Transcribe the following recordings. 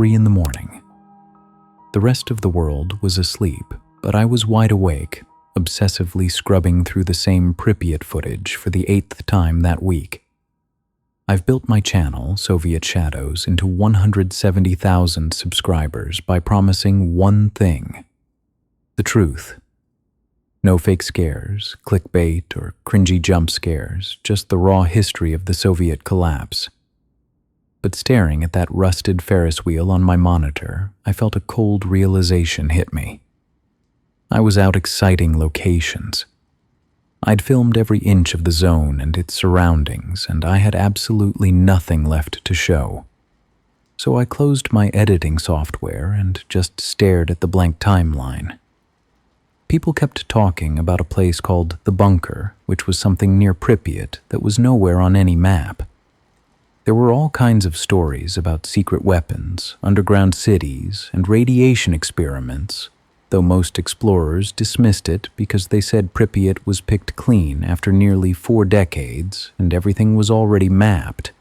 3 in the morning. The rest of the world was asleep, but I was wide awake, obsessively scrubbing through the same Pripyat footage for the 8th time that week. I've built my channel, Soviet Shadows, into 170,000 subscribers by promising one thing: the truth. No fake scares, clickbait, or cringy jump scares, just the raw history of the Soviet collapse. But staring at that rusted Ferris wheel on my monitor, I felt a cold realization hit me. I was out exciting locations. I'd filmed every inch of the zone and its surroundings, and I had absolutely nothing left to show. So I closed my editing software and just stared at the blank timeline. People kept talking about a place called the Bunker, which was something near Pripyat that was nowhere on any map. There were all kinds of stories about secret weapons, underground cities, and radiation experiments, though most explorers dismissed it because they said Pripyat was picked clean after nearly 4 decades and everything was already mapped.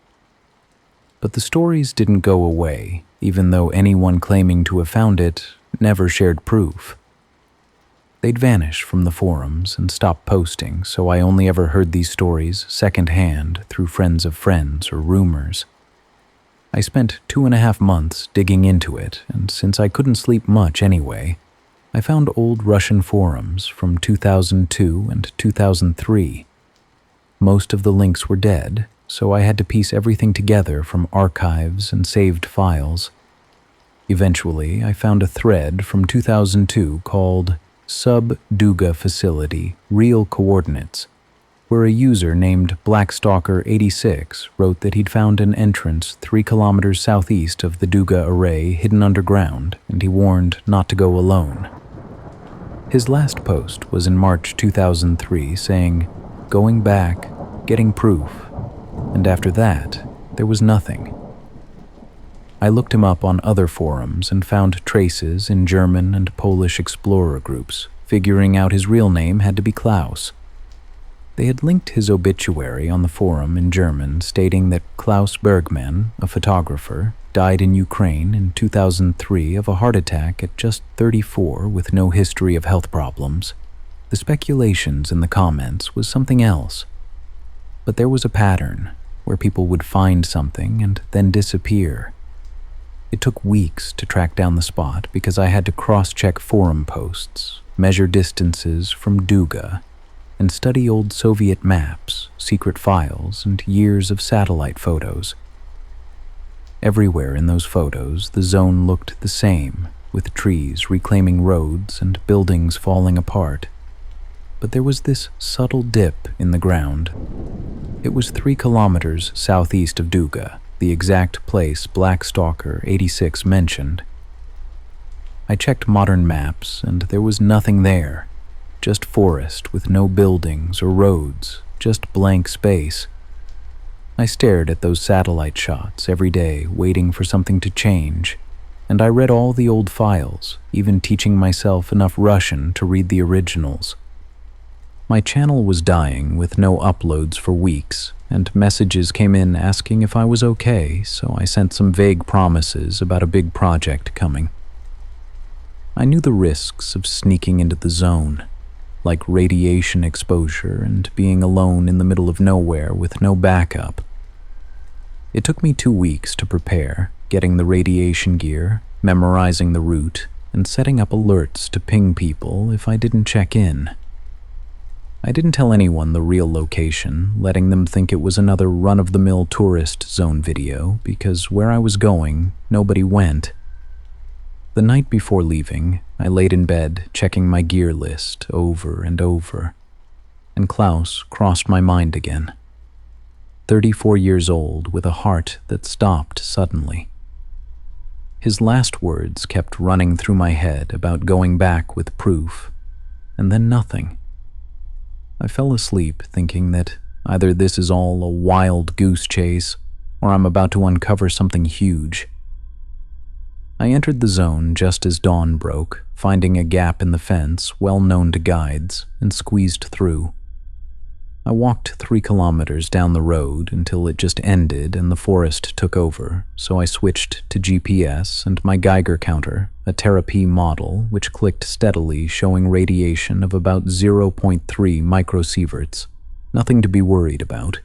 But the stories didn't go away, even though anyone claiming to have found it never shared proof. They'd vanish from the forums and stop posting, so I only ever heard these stories secondhand through friends of friends or rumors. I spent 2.5 months digging into it, and since I couldn't sleep much anyway, I found old Russian forums from 2002 and 2003. Most of the links were dead, so I had to piece everything together from archives and saved files. Eventually, I found a thread from 2002 called Sub-Duga Facility, Real Coordinates, where a user named Blackstalker86 wrote that he'd found an entrance 3 kilometers southeast of the Duga array hidden underground, and he warned not to go alone. His last post was in March 2003 saying, "Going back, getting proof," and after that, there was nothing. I looked him up on other forums and found traces in German and Polish explorer groups, figuring out his real name had to be Klaus. They had linked his obituary on the forum in German stating that Klaus Bergman, a photographer, died in Ukraine in 2003 of a heart attack at just 34 with no history of health problems. The speculations in the comments was something else. But there was a pattern where people would find something and then disappear. It took weeks to track down the spot because I had to cross-check forum posts, measure distances from Duga, and study old Soviet maps, secret files, and years of satellite photos. Everywhere in those photos, the zone looked the same, with trees reclaiming roads and buildings falling apart. But there was this subtle dip in the ground. It was 3 kilometers southeast of Duga, the exact place Blackstalker86 mentioned. I checked modern maps, and there was nothing there. Just forest with no buildings or roads, just blank space. I stared at those satellite shots every day, waiting for something to change, and I read all the old files, even teaching myself enough Russian to read the originals. My channel was dying with no uploads for weeks, and messages came in asking if I was okay, so I sent some vague promises about a big project coming. I knew the risks of sneaking into the zone, like radiation exposure and being alone in the middle of nowhere with no backup. It took me 2 weeks to prepare, getting the radiation gear, memorizing the route, and setting up alerts to ping people if I didn't check in. I didn't tell anyone the real location, letting them think it was another run-of-the-mill tourist zone video, because where I was going, nobody went. The night before leaving, I laid in bed checking my gear list over and over, and Klaus crossed my mind again. 34 years old with a heart that stopped suddenly. His last words kept running through my head about going back with proof, and then nothing. I fell asleep thinking that either this is all a wild goose chase or I'm about to uncover something huge. I entered the zone just as dawn broke, finding a gap in the fence well known to guides, and squeezed through. I walked 3 kilometers down the road until it just ended and the forest took over, so I switched to GPS and my Geiger counter, a therapy model which clicked steadily showing radiation of about 0.3 microsieverts. Nothing to be worried about.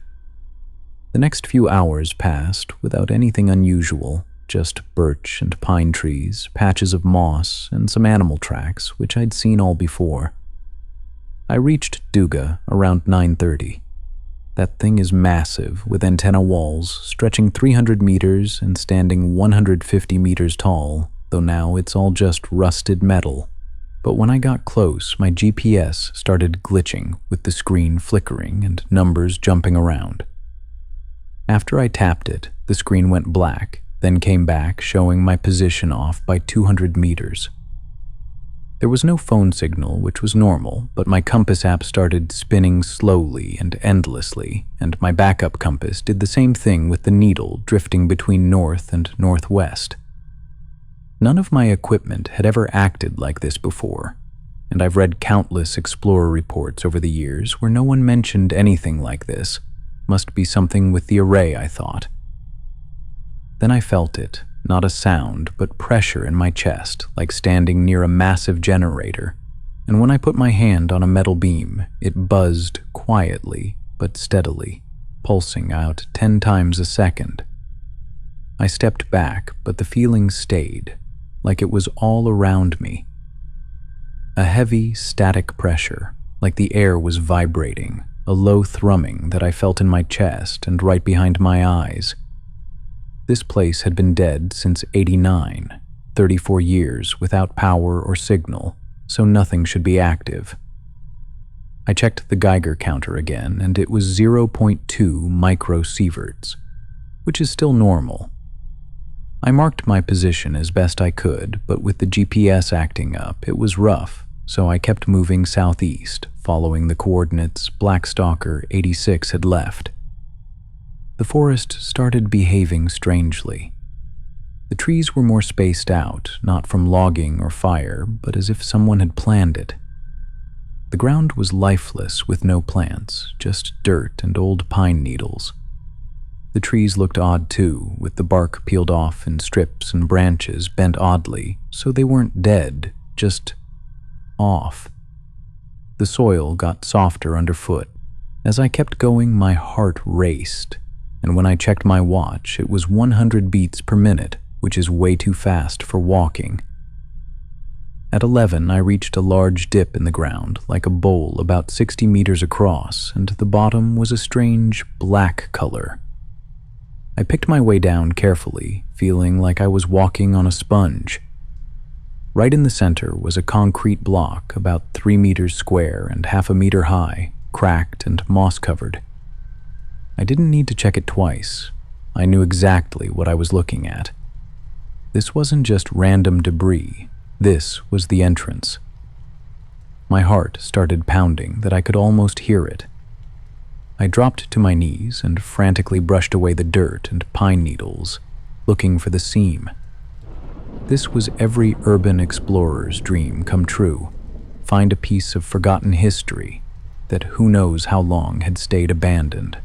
The next few hours passed without anything unusual, just birch and pine trees, patches of moss, and some animal tracks, which I'd seen all before. I reached Duga around 9:30. That thing is massive, with antenna walls stretching 300 meters and standing 150 meters tall, though now it's all just rusted metal. But when I got close, my GPS started glitching, with the screen flickering and numbers jumping around. After I tapped it, the screen went black, then came back showing my position off by 200 meters. There was no phone signal, which was normal, but my compass app started spinning slowly and endlessly, and my backup compass did the same thing with the needle drifting between north and northwest. None of my equipment had ever acted like this before, and I've read countless explorer reports over the years where no one mentioned anything like this. Must be something with the array, I thought. Then I felt it. Not a sound, but pressure in my chest, like standing near a massive generator. And when I put my hand on a metal beam, it buzzed quietly, but steadily, pulsing out 10 times a second. I stepped back, but the feeling stayed, like it was all around me. A heavy, static pressure, like the air was vibrating, a low thrumming that I felt in my chest and right behind my eyes. This place had been dead since '89, 34 years without power or signal, so nothing should be active. I checked the Geiger counter again, and it was 0.2 microsieverts, which is still normal. I marked my position as best I could, but with the GPS acting up, it was rough, so I kept moving southeast, following the coordinates Blackstalker 86 had left. The forest started behaving strangely. The trees were more spaced out, not from logging or fire, but as if someone had planned it. The ground was lifeless with no plants, just dirt and old pine needles. The trees looked odd too, with the bark peeled off in strips and branches bent oddly, so they weren't dead, just off. The soil got softer underfoot. As I kept going, my heart raced. And when I checked my watch, it was 100 beats per minute, which is way too fast for walking. At 11, I reached a large dip in the ground, like a bowl about 60 meters across, and the bottom was a strange black color. I picked my way down carefully, feeling like I was walking on a sponge. Right in the center was a concrete block about 3 meters square and half a meter high, cracked and moss-covered. I didn't need to check it twice. I knew exactly what I was looking at. This wasn't just random debris. This was the entrance. My heart started pounding that I could almost hear it. I dropped to my knees and frantically brushed away the dirt and pine needles, looking for the seam. This was every urban explorer's dream come true. Find a piece of forgotten history that who knows how long had stayed abandoned.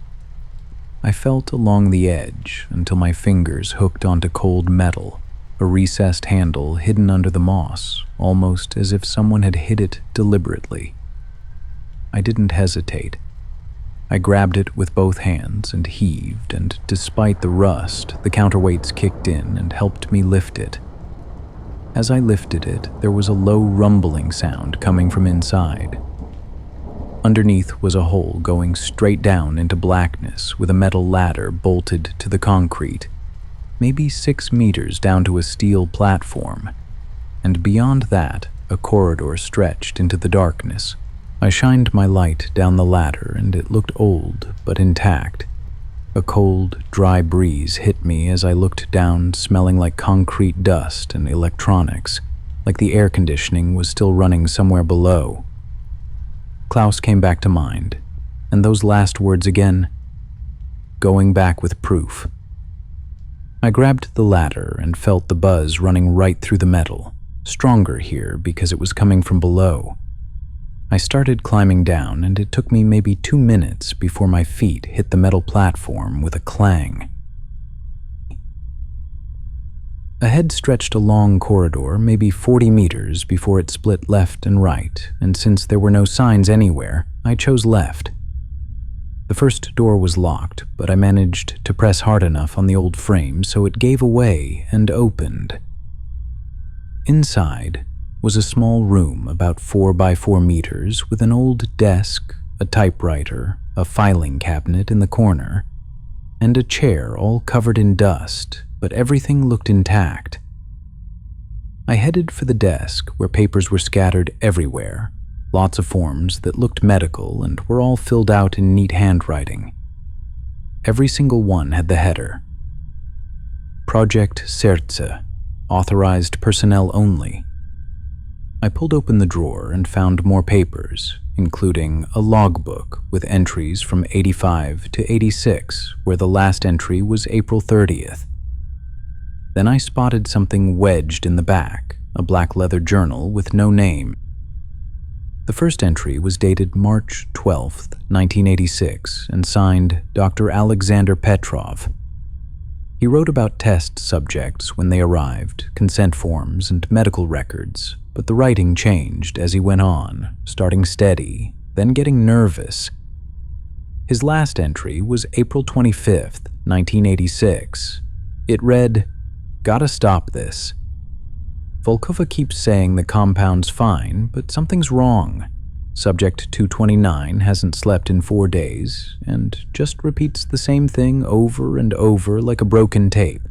I felt along the edge until my fingers hooked onto cold metal, a recessed handle hidden under the moss, almost as if someone had hid it deliberately. I didn't hesitate. I grabbed it with both hands and heaved, and despite the rust, the counterweights kicked in and helped me lift it. As I lifted it, there was a low rumbling sound coming from inside. Underneath was a hole going straight down into blackness with a metal ladder bolted to the concrete, maybe 6 meters down to a steel platform, and beyond that, a corridor stretched into the darkness. I shined my light down the ladder and it looked old but intact. A cold, dry breeze hit me as I looked down, smelling like concrete dust and electronics, like the air conditioning was still running somewhere below. Klaus came back to mind, and those last words again, going back with proof. I grabbed the ladder and felt the buzz running right through the metal, stronger here because it was coming from below. I started climbing down, and it took me maybe 2 minutes before my feet hit the metal platform with a clang. Ahead stretched a long corridor, maybe 40 meters before it split left and right, and since there were no signs anywhere, I chose left. The first door was locked, but I managed to press hard enough on the old frame so it gave away and opened. Inside was a small room about 4 by 4 meters with an old desk, a typewriter, a filing cabinet in the corner, and a chair all covered in dust, but everything looked intact. I headed for the desk where papers were scattered everywhere, lots of forms that looked medical and were all filled out in neat handwriting. Every single one had the header, Project Serce, authorized personnel only. I pulled open the drawer and found more papers, including a logbook with entries from 85 to 86, where the last entry was April 30th. Then I spotted something wedged in the back, a black leather journal with no name. The first entry was dated March 12, 1986, and signed Dr. Alexander Petrov. He wrote about test subjects when they arrived, consent forms, and medical records, but the writing changed as he went on, starting steady, then getting nervous. His last entry was April 25, 1986. It read, "Gotta stop this. Volkova keeps saying the compound's fine, but something's wrong. Subject 229 hasn't slept in 4 days and just repeats the same thing over and over like a broken tape.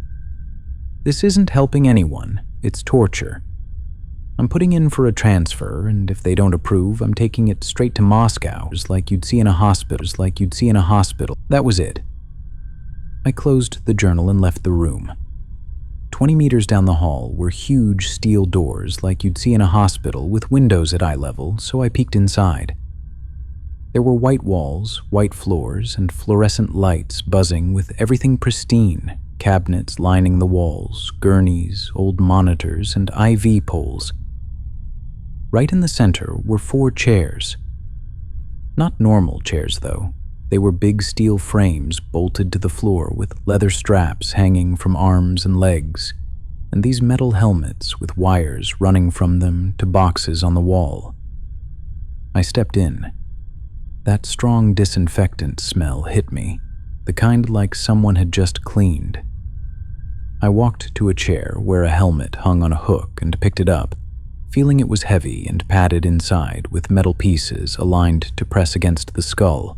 This isn't helping anyone, it's torture. I'm putting in for a transfer, and if they don't approve, I'm taking it straight to Moscow, like you'd see in a hospital. That was it." I closed the journal and left the room. 20 meters down the hall were huge steel doors like you'd see in a hospital with windows at eye level, so I peeked inside. There were white walls, white floors, and fluorescent lights buzzing with everything pristine, cabinets lining the walls, gurneys, old monitors, and IV poles. Right in the center were 4 chairs. Not normal chairs, though. They were big steel frames bolted to the floor with leather straps hanging from arms and legs, and these metal helmets with wires running from them to boxes on the wall. I stepped in. That strong disinfectant smell hit me, the kind like someone had just cleaned. I walked to a chair where a helmet hung on a hook and picked it up, feeling it was heavy and padded inside with metal pieces aligned to press against the skull.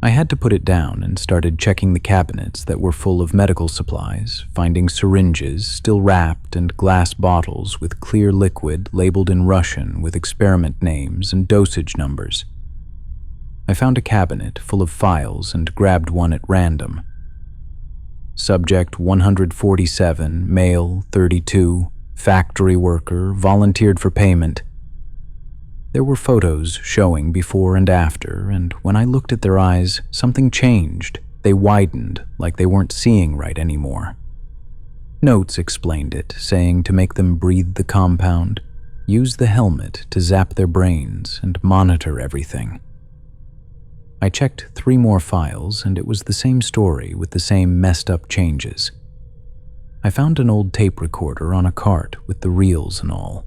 I had to put it down and started checking the cabinets that were full of medical supplies, finding syringes still wrapped and glass bottles with clear liquid labeled in Russian with experiment names and dosage numbers. I found a cabinet full of files and grabbed one at random. Subject 147, male, 32, factory worker, volunteered for payment. There were photos showing before and after, and when I looked at their eyes, something changed. They widened, like they weren't seeing right anymore. Notes explained it, saying to make them breathe the compound, use the helmet to zap their brains, and monitor everything. I checked 3 more files, and it was the same story with the same messed up changes. I found an old tape recorder on a cart with the reels and all.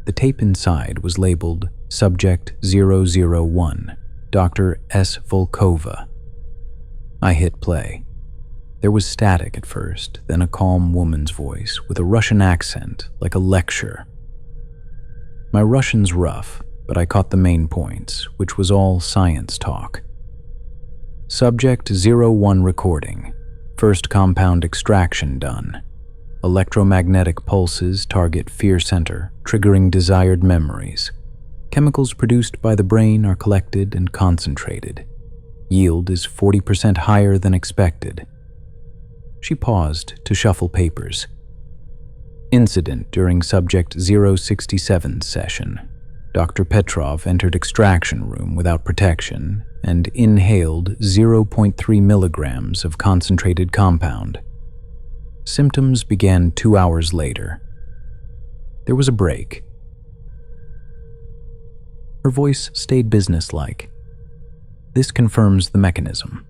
The tape inside was labeled Subject 001, Dr. S. Volkova. I hit play. There was static at first, then a calm woman's voice with a Russian accent, like a lecture. My Russian's rough, but I caught the main points, which was all science talk. Subject 01 recording. First compound extraction done. Electromagnetic pulses target fear center, triggering desired memories. Chemicals produced by the brain are collected and concentrated. Yield is 40% higher than expected. She paused to shuffle papers. Incident during Subject 067's session. Dr. Petrov entered extraction room without protection and inhaled 0.3 milligrams of concentrated compound. Symptoms began 2 hours later. There was a break. Her voice stayed businesslike. "This confirms the mechanism.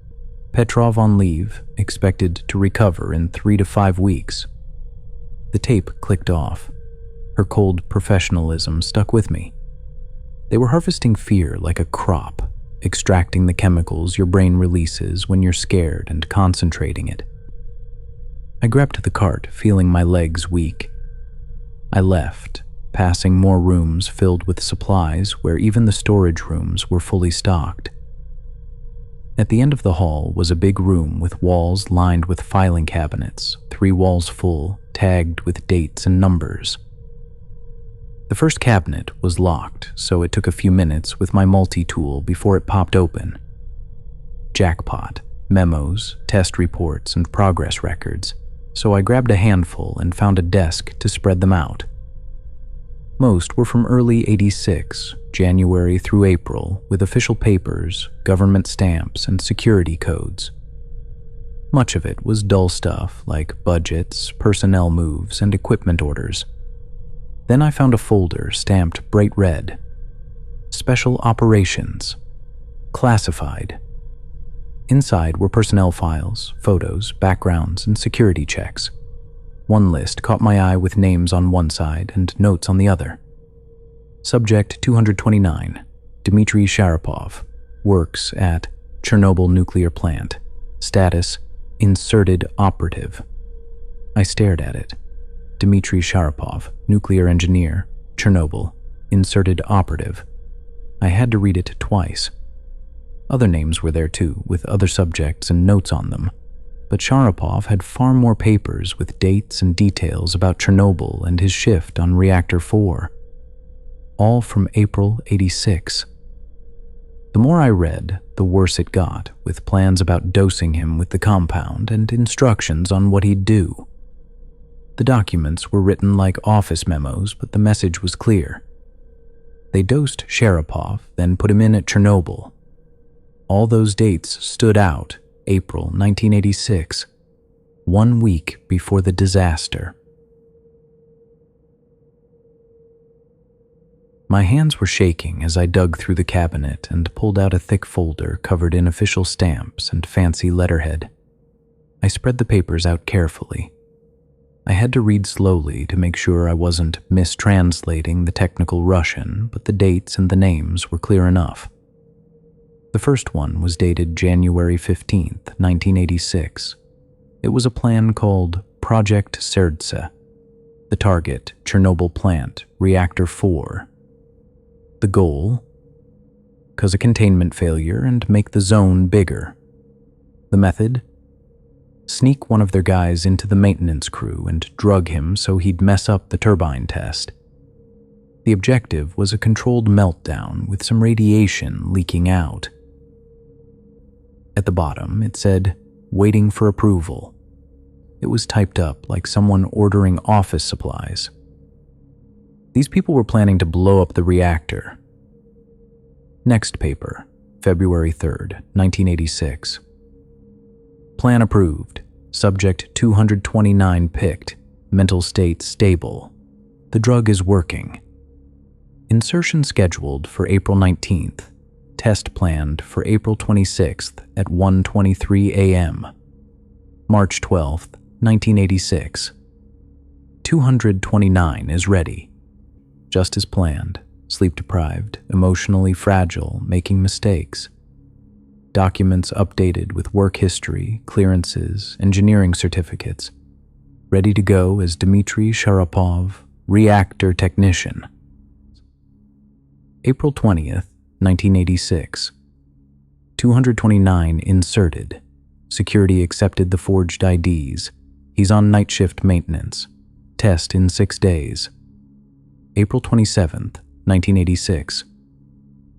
Petrov on leave, expected to recover in 3 to 5 weeks." The tape clicked off. Her cold professionalism stuck with me. They were harvesting fear like a crop, extracting the chemicals your brain releases when you're scared and concentrating it. I grabbed the cart, feeling my legs weak. I left, passing more rooms filled with supplies where even the storage rooms were fully stocked. At the end of the hall was a big room with walls lined with filing cabinets, 3 walls full, tagged with dates and numbers. The first cabinet was locked, so it took a few minutes with my multi-tool before it popped open. Jackpot, memos, test reports, and progress records, so I grabbed a handful and found a desk to spread them out. Most were from early '86, January through April, with official papers, government stamps, and security codes. Much of it was dull stuff like budgets, personnel moves, and equipment orders. Then I found a folder stamped bright red. Special Operations. Classified. Inside were personnel files, photos, backgrounds, and security checks. One list caught my eye with names on one side and notes on the other. Subject 229, Dmitry Sharapov, works at Chernobyl nuclear plant. Status, inserted operative. I stared at it. Dmitry Sharapov, nuclear engineer, Chernobyl, inserted operative. I had to read it twice. Other names were there too, with other subjects and notes on them. But Sharapov had far more papers with dates and details about Chernobyl and his shift on Reactor 4. All from April '86. The more I read, the worse it got, with plans about dosing him with the compound and instructions on what he'd do. The documents were written like office memos, but the message was clear. They dosed Sharapov, then put him in at Chernobyl. All those dates stood out. April 1986, 1 week before the disaster. My hands were shaking as I dug through the cabinet and pulled out a thick folder covered in official stamps and fancy letterhead. I spread the papers out carefully. I had to read slowly to make sure I wasn't mistranslating the technical Russian, but the dates and the names were clear enough. The first one was dated January 15th, 1986. It was a plan called Project Serdze. The target, Chernobyl plant, Reactor 4. The goal? Cause a containment failure and make the zone bigger. The method? Sneak one of their guys into the maintenance crew and drug him so he'd mess up the turbine test. The objective was a controlled meltdown with some radiation leaking out. At the bottom, it said, "Waiting for approval." It was typed up like someone ordering office supplies. These people were planning to blow up the reactor. Next paper, February 3rd, 1986. Plan approved. Subject 229 picked. Mental state stable. The drug is working. Insertion scheduled for April 19th. Test planned for April 26th at 1:23 a.m. March 12th, 1986. 229 is ready. Just as planned. Sleep-deprived, emotionally fragile, making mistakes. Documents updated with work history, clearances, engineering certificates. Ready to go as Dmitry Sharapov, reactor technician. April 20th, 1986. 229 inserted. Security accepted the forged IDs. He's on night shift maintenance. Test in 6 days. April 27th, 1986.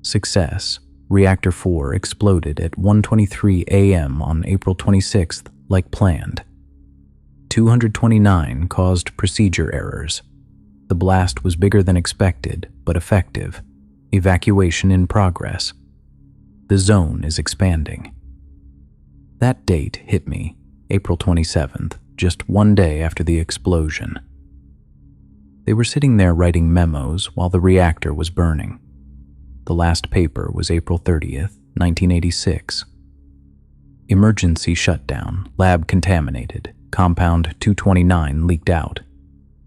Success. Reactor 4 exploded at 1:23 a.m. on April 26th, like planned. 229 caused procedure errors. The blast was bigger than expected, but effective. Evacuation in progress. The zone is expanding. That date hit me, April 27th, just 1 day after the explosion. They were sitting there writing memos while the reactor was burning. The last paper was April 30th, 1986. Emergency shutdown, lab contaminated, compound 229 leaked out.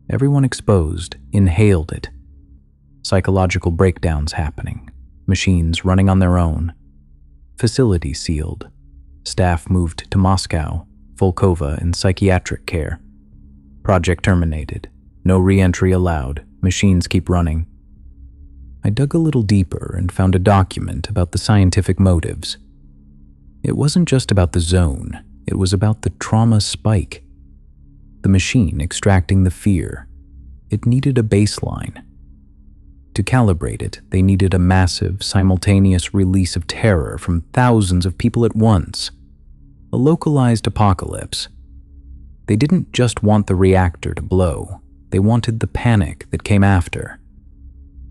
Everyone exposed, inhaled it. Psychological breakdowns happening, machines running on their own. Facility sealed. Staff moved to Moscow, Volkova in psychiatric care. Project terminated. No re-entry allowed. Machines keep running. I dug a little deeper and found a document about the scientific motives. It wasn't just about the zone, it was about the trauma spike. The machine extracting the fear. It needed a baseline. To calibrate it, they needed a massive, simultaneous release of terror from thousands of people at once. A localized apocalypse. They didn't just want the reactor to blow, they wanted the panic that came after.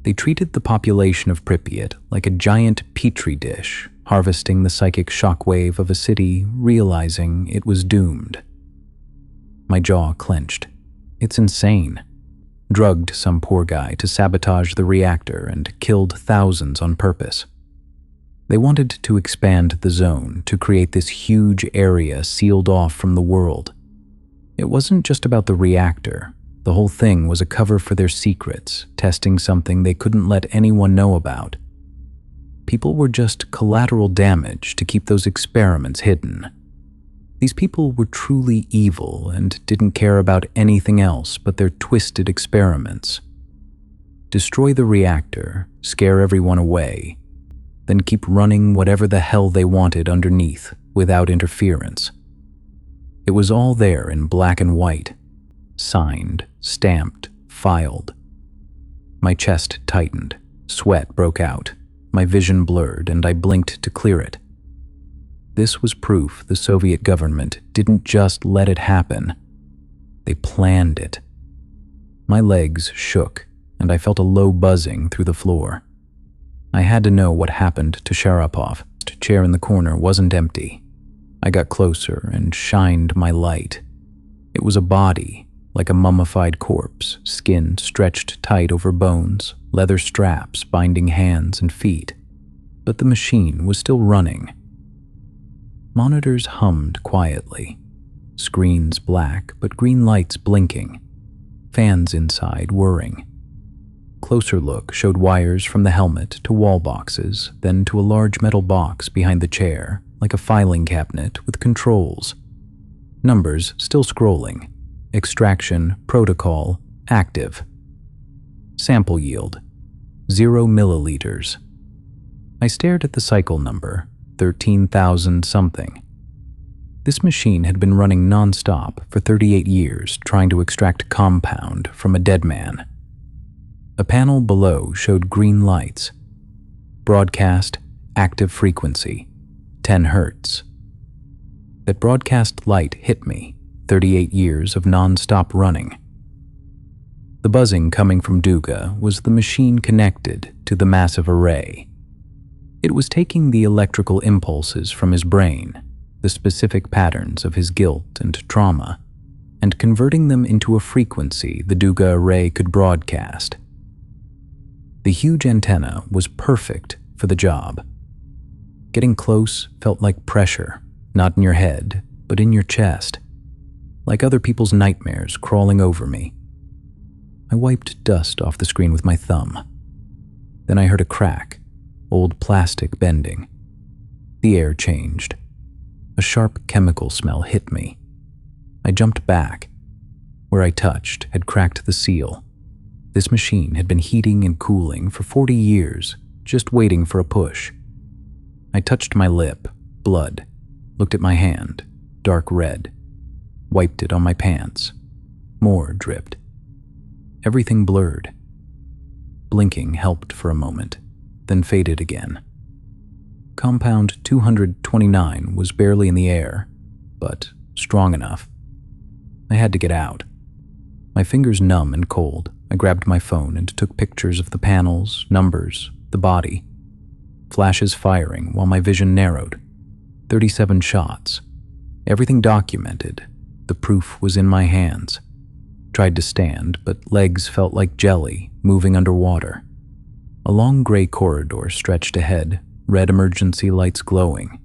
They treated the population of Pripyat like a giant petri dish, harvesting the psychic shockwave of a city, realizing it was doomed. My jaw clenched. It's insane. Drugged some poor guy to sabotage the reactor and killed thousands on purpose. They wanted to expand the zone to create this huge area sealed off from the world. It wasn't just about the reactor. The whole thing was a cover for their secrets, testing something they couldn't let anyone know about. People were just collateral damage to keep those experiments hidden. These people were truly evil and didn't care about anything else but their twisted experiments. Destroy the reactor, scare everyone away, then keep running whatever the hell they wanted underneath without interference. It was all there in black and white. Signed, stamped, filed. My chest tightened, sweat broke out, my vision blurred, and I blinked to clear it. This was proof the Soviet government didn't just let it happen. They planned it. My legs shook, and I felt a low buzzing through the floor. I had to know what happened to Sharapov. The chair in the corner wasn't empty. I got closer and shined my light. It was a body, like a mummified corpse, skin stretched tight over bones, leather straps binding hands and feet. But the machine was still running. Monitors hummed quietly, screens black but green lights blinking, fans inside whirring. Closer look showed wires from the helmet to wall boxes, then to a large metal box behind the chair, like a filing cabinet with controls. Numbers still scrolling. Extraction, protocol, active. Sample yield, 0 milliliters. I stared at the cycle number, 13,000 something. This machine had been running non-stop for 38 years, trying to extract compound from a dead man. A panel below showed green lights. Broadcast, active frequency, 10 hertz. That broadcast light hit me. 38 years of non-stop running. The buzzing coming from Duga was the machine connected to the massive array. It was taking the electrical impulses from his brain, the specific patterns of his guilt and trauma, and converting them into a frequency the Duga array could broadcast. The huge antenna was perfect for the job. Getting close felt like pressure, not in your head, but in your chest. Like other people's nightmares crawling over me. I wiped dust off the screen with my thumb. Then I heard a crack, old plastic bending. The air changed. A sharp chemical smell hit me. I jumped back. Where I touched had cracked the seal. This machine had been heating and cooling for 40 years, just waiting for a push. I touched my lip, blood, looked at my hand, dark red. Wiped it on my pants. More dripped. Everything blurred. Blinking helped for a moment, then faded again. Compound 229 was barely in the air, but strong enough. I had to get out. My fingers numb and cold, I grabbed my phone and took pictures of the panels, numbers, the body. Flashes firing while my vision narrowed. 37 shots. Everything documented. The proof was in my hands. Tried to stand, but legs felt like jelly, moving underwater. A long gray corridor stretched ahead, red emergency lights glowing.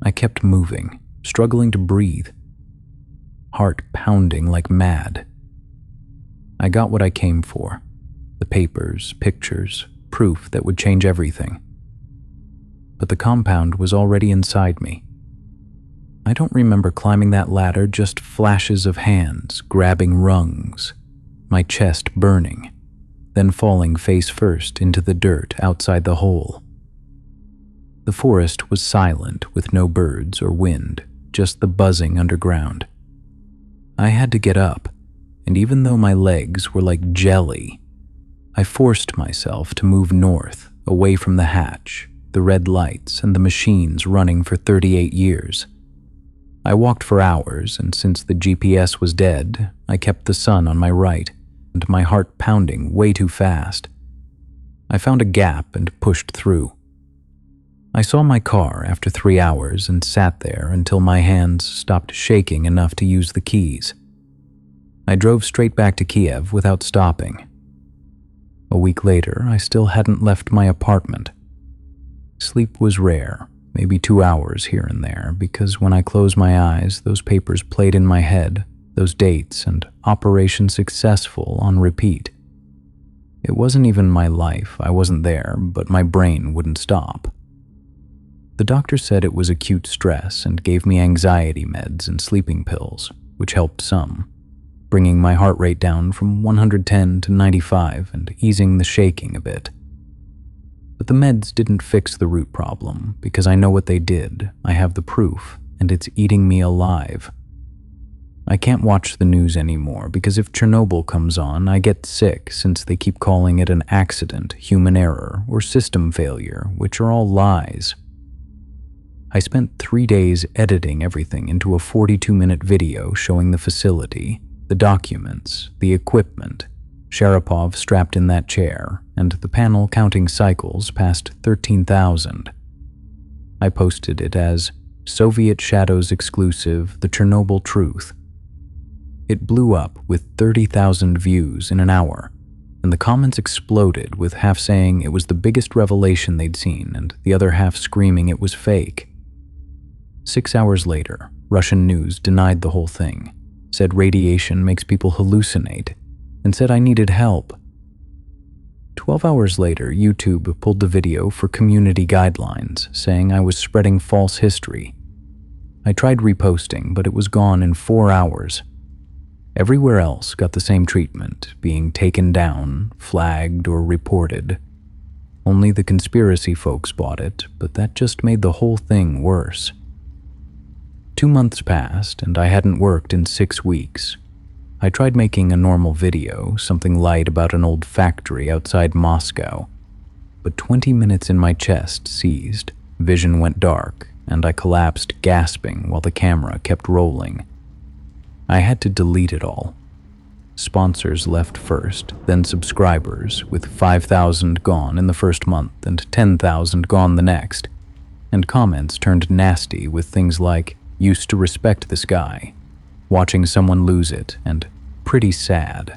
I kept moving, struggling to breathe, heart pounding like mad. I got what I came for: the papers, pictures, proof that would change everything. But the compound was already inside me. I don't remember climbing that ladder, just flashes of hands grabbing rungs, my chest burning, then falling face first into the dirt outside the hole. The forest was silent, with no birds or wind, just the buzzing underground. I had to get up, and even though my legs were like jelly, I forced myself to move north, away from the hatch, the red lights, and the machines running for 38 years. I walked for hours, and since the GPS was dead, I kept the sun on my right, and my heart pounding way too fast. I found a gap and pushed through. I saw my car after 3 hours and sat there until my hands stopped shaking enough to use the keys. I drove straight back to Kiev without stopping. A week later, I still hadn't left my apartment. Sleep was rare, maybe 2 hours here and there, because when I closed my eyes, those papers played in my head, those dates and Operation Successful on repeat. It wasn't even my life, I wasn't there, but my brain wouldn't stop. The doctor said it was acute stress and gave me anxiety meds and sleeping pills, which helped some, bringing my heart rate down from 110 to 95 and easing the shaking a bit. But the meds didn't fix the root problem, because I know what they did, I have the proof, and it's eating me alive. I can't watch the news anymore, because if Chernobyl comes on, I get sick since they keep calling it an accident, human error, or system failure, which are all lies. I spent 3 days editing everything into a 42-minute video showing the facility, the documents, the equipment, Sharapov strapped in that chair, and the panel counting cycles past 13,000. I posted it as Soviet Shadows exclusive, The Chernobyl Truth. It blew up with 30,000 views in an hour, and the comments exploded, with half saying it was the biggest revelation they'd seen and the other half screaming it was fake. 6 hours later, Russian news denied the whole thing, said radiation makes people hallucinate, and said I needed help. 12 hours later, YouTube pulled the video for community guidelines, saying I was spreading false history. I tried reposting, but it was gone in 4 hours. Everywhere else got the same treatment, being taken down, flagged, or reported. Only the conspiracy folks bought it, but that just made the whole thing worse. 2 months passed, and I hadn't worked in 6 weeks. I tried making a normal video, something light about an old factory outside Moscow, but 20 minutes in my chest seized, vision went dark, and I collapsed gasping while the camera kept rolling. I had to delete it all. Sponsors left first, then subscribers, with 5,000 gone in the first month and 10,000 gone the next, and comments turned nasty with things like, "Used to respect this guy," "Watching someone lose it," and "Pretty sad."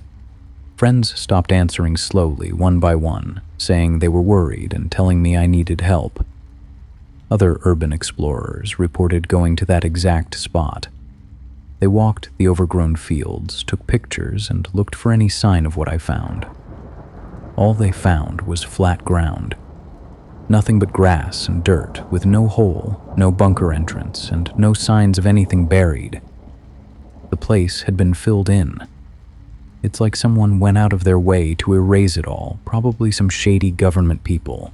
Friends stopped answering slowly, one by one, saying they were worried and telling me I needed help. Other urban explorers reported going to that exact spot. They walked the overgrown fields, took pictures, and looked for any sign of what I found. All they found was flat ground. Nothing but grass and dirt, with no hole, no bunker entrance, and no signs of anything buried. The place had been filled in. It's like someone went out of their way to erase it all, probably some shady government people.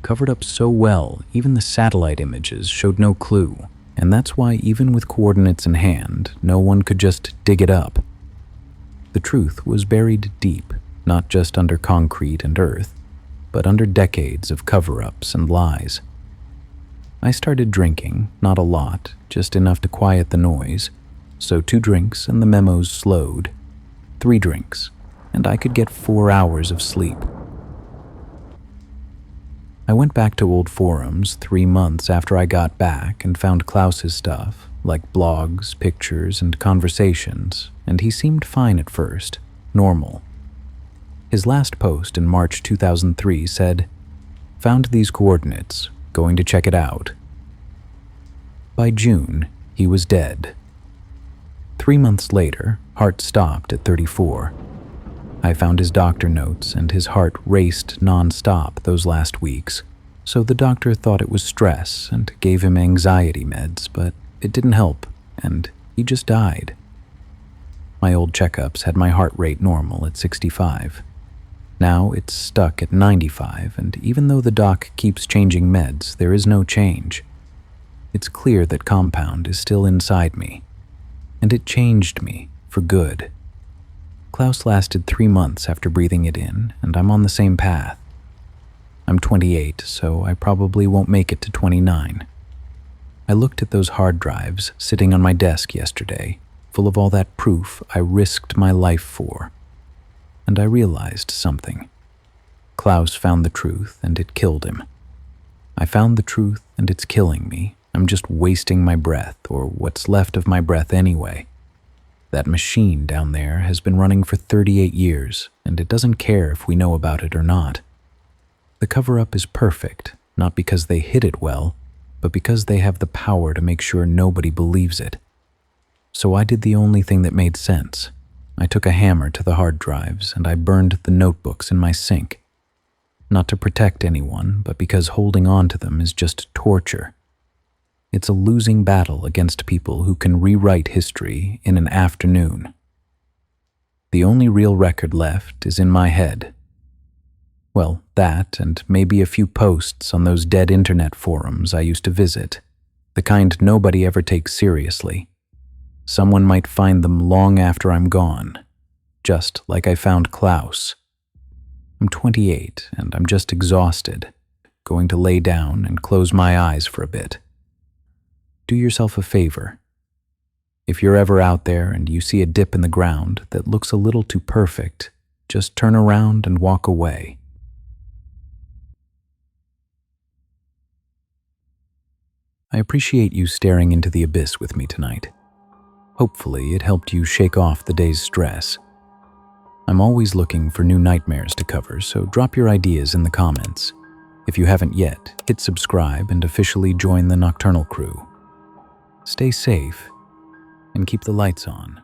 Covered up so well, even the satellite images showed no clue, and that's why even with coordinates in hand, no one could just dig it up. The truth was buried deep, not just under concrete and earth, but under decades of cover-ups and lies. I started drinking, not a lot, just enough to quiet the noise, so 2 drinks and the memos slowed. 3 drinks, and I could get 4 hours of sleep. I went back to old forums 3 months after I got back and found Klaus's stuff, like blogs, pictures, and conversations, and he seemed fine at first, normal. His last post in March 2003 said, "Found these coordinates, going to check it out." By June, he was dead. 3 months later, heart stopped at 34. I found his doctor notes, and his heart raced non-stop those last weeks, so the doctor thought it was stress and gave him anxiety meds, but it didn't help, and he just died. My old checkups had my heart rate normal at 65. Now it's stuck at 95, and even though the doc keeps changing meds, there is no change. It's clear that compound is still inside me, and it changed me for good. Klaus lasted 3 months after breathing it in, and I'm on the same path. I'm 28, so I probably won't make it to 29. I looked at those hard drives sitting on my desk yesterday, full of all that proof I risked my life for. And I realized something. Klaus found the truth, and it killed him. I found the truth, and it's killing me. I'm just wasting my breath, or what's left of my breath anyway. That machine down there has been running for 38 years, and it doesn't care if we know about it or not. The cover-up is perfect, not because they hid it well, but because they have the power to make sure nobody believes it. So I did the only thing that made sense. I took a hammer to the hard drives, and I burned the notebooks in my sink. Not to protect anyone, but because holding on to them is just torture. It's a losing battle against people who can rewrite history in an afternoon. The only real record left is in my head. Well, that and maybe a few posts on those dead internet forums I used to visit, the kind nobody ever takes seriously. Someone might find them long after I'm gone, just like I found Klaus. I'm 28 and I'm just exhausted, going to lay down and close my eyes for a bit. Do yourself a favor. If you're ever out there and you see a dip in the ground that looks a little too perfect, just turn around and walk away. I appreciate you staring into the abyss with me tonight. Hopefully, it helped you shake off the day's stress. I'm always looking for new nightmares to cover, so drop your ideas in the comments. If you haven't yet, hit subscribe and officially join the Nocturnal crew. Stay safe and keep the lights on.